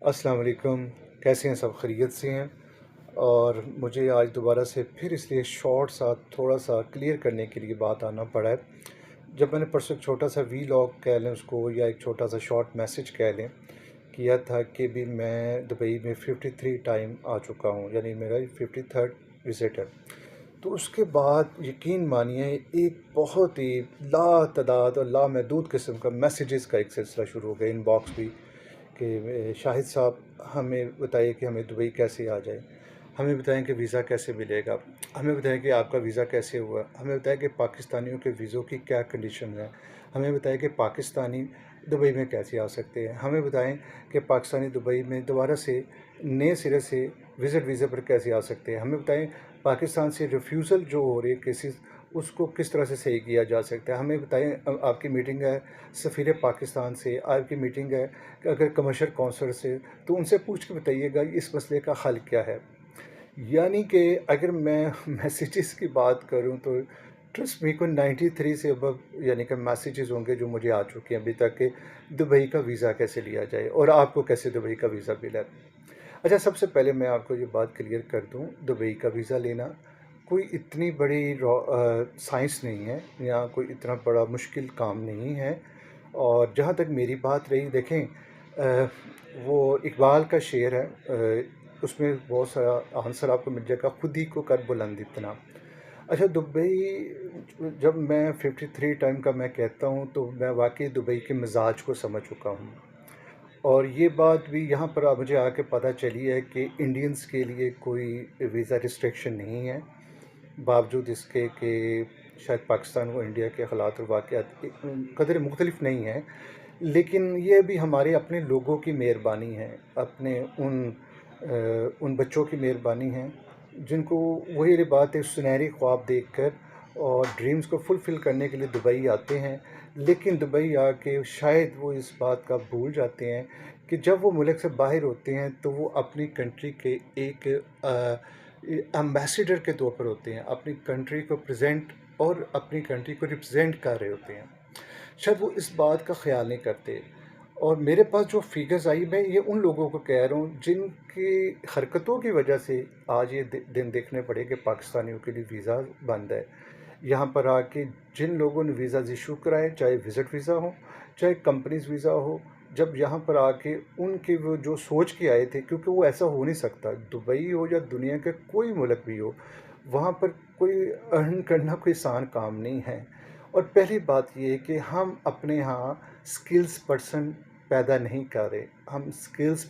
अस्सलाम वालेकुम। कैसे हैं सब? खैरियत से हैं? और मुझे आज दोबारा से फिर इसलिए शॉर्ट सा थोड़ा सा क्लियर करने के लिए बात आना पड़ा है। जब मैंने परसों एक छोटा सा वीलॉग कह लें उसको, या एक छोटा सा शॉर्ट मैसेज कह लें, किया था कि भी मैं दुबई में 53 टाइम आ चुका हूँ, यानी मेरा 53rd विज़िट है। तो उसके बाद यकीन मानिए एक बहुत ही लातदाद और लामहदूद किस्म का मैसेजेस का एक सिलसिला शुरू हो गया, इनबॉक्स भी, कि शाहिद साहब हमें बताइए कि हमें दुबई कैसे आ जाए, हमें बताएं कि वीज़ा कैसे मिलेगा, हमें बताएं कि आपका वीज़ा कैसे हुआ, हमें बताएं कि पाकिस्तानियों के वीज़ों की क्या कंडीशन है, हमें बताएं कि पाकिस्तानी दुबई में कैसे आ सकते हैं, हमें बताएं कि पाकिस्तानी दुबई में दोबारा से नए सिरे से विज़िट वीज़े पर कैसे आ सकते हैं, हमें बताएं पाकिस्तान से रिफ्यूज़ल जो हो रहे केसेस उसको किस तरह से सही किया जा सकता है, हमें बताएं आपकी मीटिंग है सफ़ीर पाकिस्तान से, आपकी मीटिंग है कि अगर कमर्शियल काउंसलर से, तो उनसे पूछ के बताइएगा इस मसले का हल क्या है। यानी कि अगर मैं मैसेजेस की बात करूं तो ट्रस्ट मी को 93 से अबव यानी कि मैसेजेस होंगे जो मुझे आ चुके हैं अभी तक कि दुबई का वीज़ा कैसे लिया जाए और आपको कैसे दुबई का वीज़ा मिला। अच्छा, सबसे पहले मैं आपको ये बात क्लियर कर दूं, दुबई का वीज़ा लेना कोई इतनी बड़ी साइंस नहीं है, या कोई इतना बड़ा मुश्किल काम नहीं है। और जहाँ तक मेरी बात रही, देखें, वो इकबाल का शेर है, उसमें बहुत सारा आंसर आपको मिल जाएगा, खुद ही को कर बुलंद इतना। अच्छा, दुबई जब मैं 53 टाइम का मैं कहता हूँ तो मैं वाकई दुबई के मिजाज को समझ चुका हूँ। और ये बात भी यहाँ पर मुझे आके पता चली है कि इंडियंस के लिए कोई वीज़ा रिस्ट्रिक्शन नहीं है, बावजूद इसके कि शायद पाकिस्तान व इंडिया के हालात और वाक़यात कदर मुख्तलिफ नहीं हैं। लेकिन ये भी हमारे अपने लोगों की मेहरबानी है, अपने उन बच्चों की मेहरबानी है जिनको वही बात है, सुनहरी ख्वाब देखकर और ड्रीम्स को फुलफ़िल करने के लिए दुबई आते हैं। लेकिन दुबई आके शायद वो इस बात का भूल जाते हैं कि जब वो मुल्क से बाहर होते हैं तो वो अपनी कंट्री के एक एम्बेसडर के तौर पर होते हैं, अपनी कंट्री को प्रेजेंट और अपनी कंट्री को रिप्रेजेंट कर रहे होते हैं। शायद वो इस बात का ख्याल नहीं करते। और मेरे पास जो फिगर्स आई, मैं ये उन लोगों को कह रहा हूँ जिनकी हरकतों की वजह से आज ये दिन देखने पड़े कि पाकिस्तानियों के लिए वीज़ा बंद है। यहाँ पर आके जिन लोगों ने वीज़ा इशू कराए, चाहे विज़िट वीज़ा हो, चाहे कंपनीज वीज़ा हो, जब यहाँ पर आके उनके वो जो सोच के आए थे, क्योंकि वो ऐसा हो नहीं सकता, दुबई हो या दुनिया के कोई मुल्क भी हो, वहाँ पर कोई अर्न करना कोई आसान काम नहीं है। और पहली बात ये है कि हम अपने यहाँ स्किल्स पर्सन पैदा नहीं कर रहे, हम स्किल्स